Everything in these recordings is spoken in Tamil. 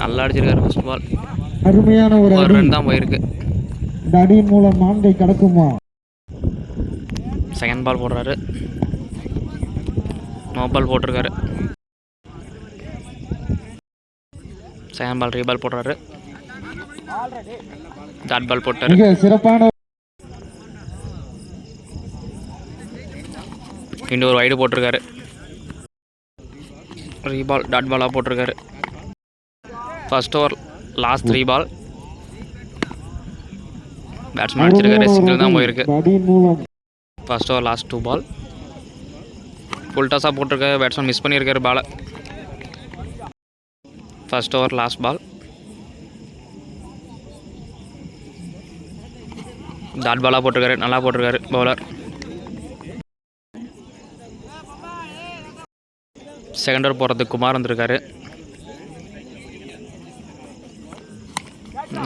நல்லா அடிச்சிருக்காரு ஃபர்ஸ்ட் பால். அருமையான ஒரு ரன் தான் போயிருக்கு. இந்த அடியின் மூலம் 4 கடக்குமா? செகண்ட் பால் போடுறாரு. நோ பால் போட்டிருக்காரு. செகண்ட் பால் ரீபால் போடுறாரு. டாட் பால் போட்டாரு. சிறப்பான இன்னொரு வைடு போட்டிருக்காரு. ரீபால் டாட் பாலாக போட்டிருக்காரு. First over last 3 ball. Batsman அடிச்சிருக்காரு. சிங்கிள் தான் போயிருக்கு. First over last 2 ball. Full டாஸாக போட்டிருக்காரு. பேட்ஸ்மேன் மிஸ் பண்ணியிருக்காரு பாலை. First over last ball. Dot பாலாக போட்டிருக்காரு. நல்லா போட்டிருக்காரு பவுலர். செகண்ட் ஓவர் போகிறதுக்கு குமார் வந்திருக்காரு.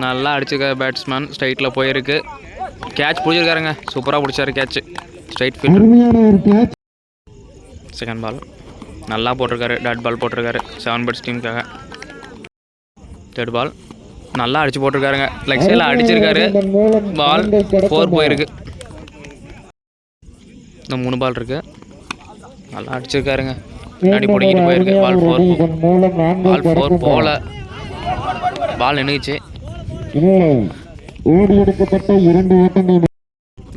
நல்லா அடிச்சிருக்காரு பேட்ஸ்மேன். ஸ்ட்ரைட்டில் போயிருக்கு. கேட்ச் பிடிச்சிருக்காருங்க. சூப்பராக பிடிச்சாரு catch. Straight fielder. Second ball நல்லா போட்டிருக்காரு. டாட் பால் போட்டிருக்காரு 7 பேட்ஸ் டீமுக்காக. தேர்ட் பால் நல்லா அடிச்சு போட்டிருக்காருங்க. லெக் சைடில் அடிச்சிருக்காரு. பால் 4 போயிருக்கு. இந்த 3 பால் இருக்கு. நல்லா அடிச்சிருக்காருங்க. முன்னாடி பிடிக்கிட்டு போயிருக்கு. பால் 4 போல. பால் நின்றுச்சு.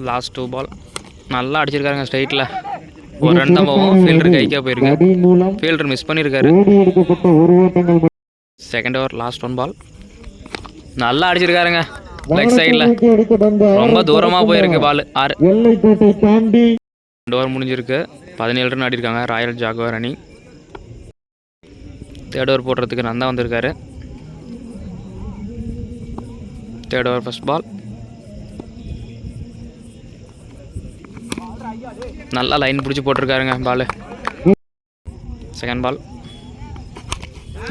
லாஸ்ட் 2 பால் நல்லா அடிச்சிருக்காருங்க. ஸ்ட்ரைட்டில் ஒரு ரன் தான் போகும். ஃபீல்டர் கைக்கா போயிருக்கு. ஃபீல்டர் மிஸ் பண்ணியிருக்காரு. செகண்ட் ஓவர் லாஸ்ட் 1 பால் நல்லா அடிச்சிருக்காருங்க. லெக் சைடில் ரொம்ப தூரமாக போயிருக்கு பால். 6. 2 ஓவர் முடிஞ்சிருக்கு. 17 ரன் ஆடிருக்காங்க ராயல் ஜாகுவார் அணி. தேர்ட் ஓவர் போடுறதுக்கு நந்தா வந்திருக்காரு. தேர்ட் ஓவர் ஃபர்ஸ்ட் பால் நல்லா லைன் பிடிச்சி போட்டிருக்காருங்க பால். செகண்ட் பால்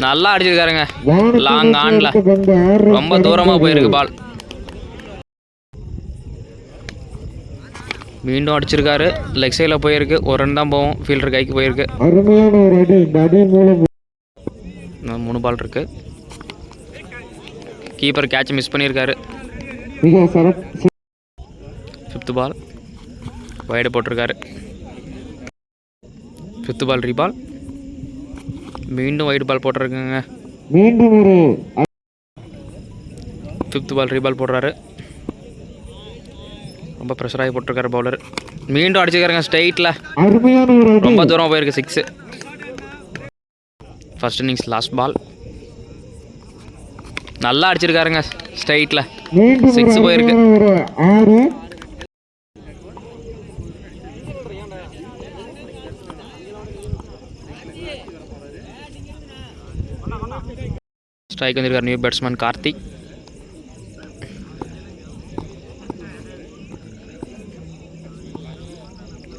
நல்லா அடிச்சிருக்காருங்க. லாங் ஆன்ல ரொம்ப தூரமாக போயிருக்கு பால். மீண்டும் அடிச்சிருக்காரு. லெக் சைடில் போயிருக்கு. ஒரு ரன் தான் போகும். ஃபீல்டர் கைக்கு போயிருக்கு. 3 பால் இருக்கு. கீப்பர் கேட்ச் மிஸ் பண்ணியிருக்காரு. 5th பால் வைடு போட்டிருக்காரு. 5th பால் ரீபால். மீண்டும் வைடு பால் போட்டிருக்குங்க. 5th பால் ரீபால் போடுறாரு. ரொம்ப ப்ரெஷராகி போட்டிருக்காரு பவுலர். மீண்டும் அடிச்சுக்காருங்க ஸ்ட்ரைட்டில். ரொம்ப தூரம் போயிருக்கு. 6. ஃபர்ஸ்ட் இன்னிங்ஸ் லாஸ்ட் பால் நல்லா அடிச்சிருக்காருங்க. ஸ்ட்ரைட்டில் 6 போயிருக்கு. ஸ்ட்ரைக் வந்திருக்காரு new batsman Karthik.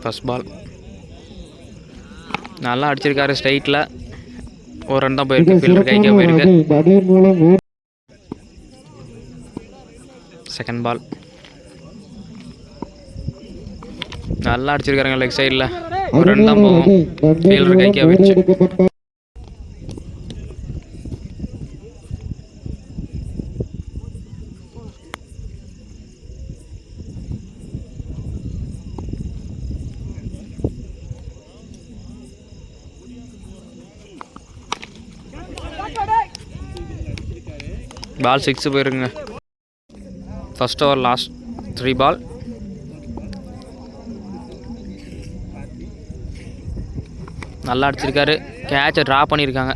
First ball நல்லா அடிச்சிருக்காரு. ஸ்ட்ரைட்டில் ஒரு ரன் தான் போயிருக்கு. ஃபீல்டர் கைக்கே போயிருக்கு. செகண்ட் பால் நல்லா அடிச்சிருக்காருங்க. லெக் சைடில் ஒரு ரன் தான் போகும். ஃபீல்டர் கைக்கே போயிடுச்சு. பால் 6 போயிருங்க. ஃபர்ஸ்ட் ஓவர் லாஸ்ட் 3 பால் நல்லா அடிச்சிருக்காரு. கேட்சை ட்ரா பண்ணியிருக்காங்க.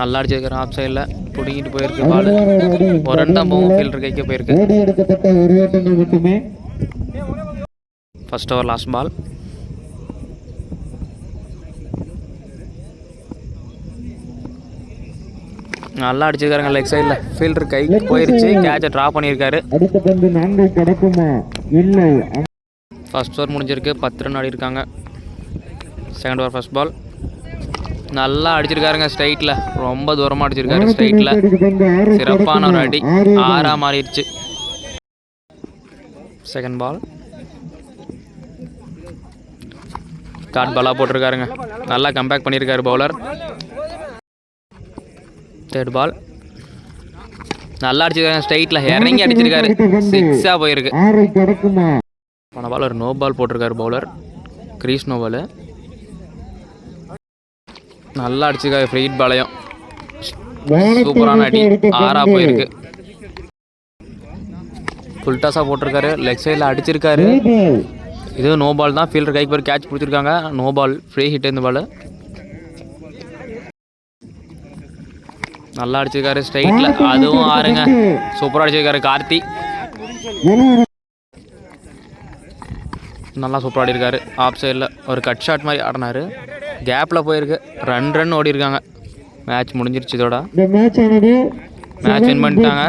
நல்லா அடிச்சிருக்காரு. ஆஃப் சைடில் பிடிக்கிட்டு போயிருக்கு பால். ஒரு ரன் தான் போகும். ஃபீல்டர் கைக்கே போயிருக்கு. ஃபர்ஸ்ட் ஓவர் லாஸ்ட் பால் நல்லா அடிச்சிருக்காருங்க. லெக் சைடில் ஃபீல்டர் கைக்கு போயிருச்சு. கேட்சை ட்ரா பண்ணியிருக்காரு. ஃபர்ஸ்ட் ஓவர் முடிஞ்சிருக்கு. 10 ரன் ஆடி இருக்காங்க. செகண்ட் ஓவர் ஃபர்ஸ்ட் பால் நல்லா அடிச்சிருக்காருங்க. ஸ்ட்ரைட்டில் ரொம்ப தூரமாக அடிச்சிருக்காரு. ஸ்ட்ரைட்டில் சிறப்பான ஒரு அடி. 6 மாறிடுச்சு. செகண்ட் பால் டாட் பாலாக போட்டிருக்காருங்க. நல்லா கம்பேக் பண்ணியிருக்காரு பவுலர். தேர்ட் பால் நல்லா அடிச்சிருக்காங்க. ஸ்ட்ரைட்டில் இறங்கி அடிச்சிருக்காரு. 6ஆக போயிருக்கு. போன பால் ஒரு நோ பால் போட்டிருக்காரு பவுலர். Greece no ball. நல்லா அடிச்சிருக்காரு ஃப்ரீ ஹிட் பாலையும். சூப்பரான அடி. 6ஆக போயிருக்கு. ஃபுல் டாஸாக போட்டிருக்காரு. லெக் சைடில் அடிச்சிருக்காரு. இதுவும் நோ பால் தான். ஃபீல்டர் கைக்கு போய் கேட்ச் பிடிச்சிருக்காங்க. நோ பால் ஃப்ரீ ஹிட் இந்த பால். நல்லா அடிச்சிருக்காரு ஸ்ட்ரைட்டில். அதுவும் 6ங்க. சூப்பராக அடிச்சிருக்காரு கார்த்தி. நல்லா சூப்பராக ஆடிருக்காரு. ஆஃப் சைடில் ஒரு கட் ஷாட் மாதிரி ஆடினாரு. கேப்பில் போயிருக்கு. ரன் ஓடி இருக்காங்க. மேட்ச் முடிஞ்சிருச்சு. இதோட மேட்ச் வின் பண்ணிட்டாங்க.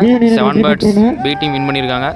7 பேட்ஸ் பி டீம் வின் பண்ணியிருக்காங்க.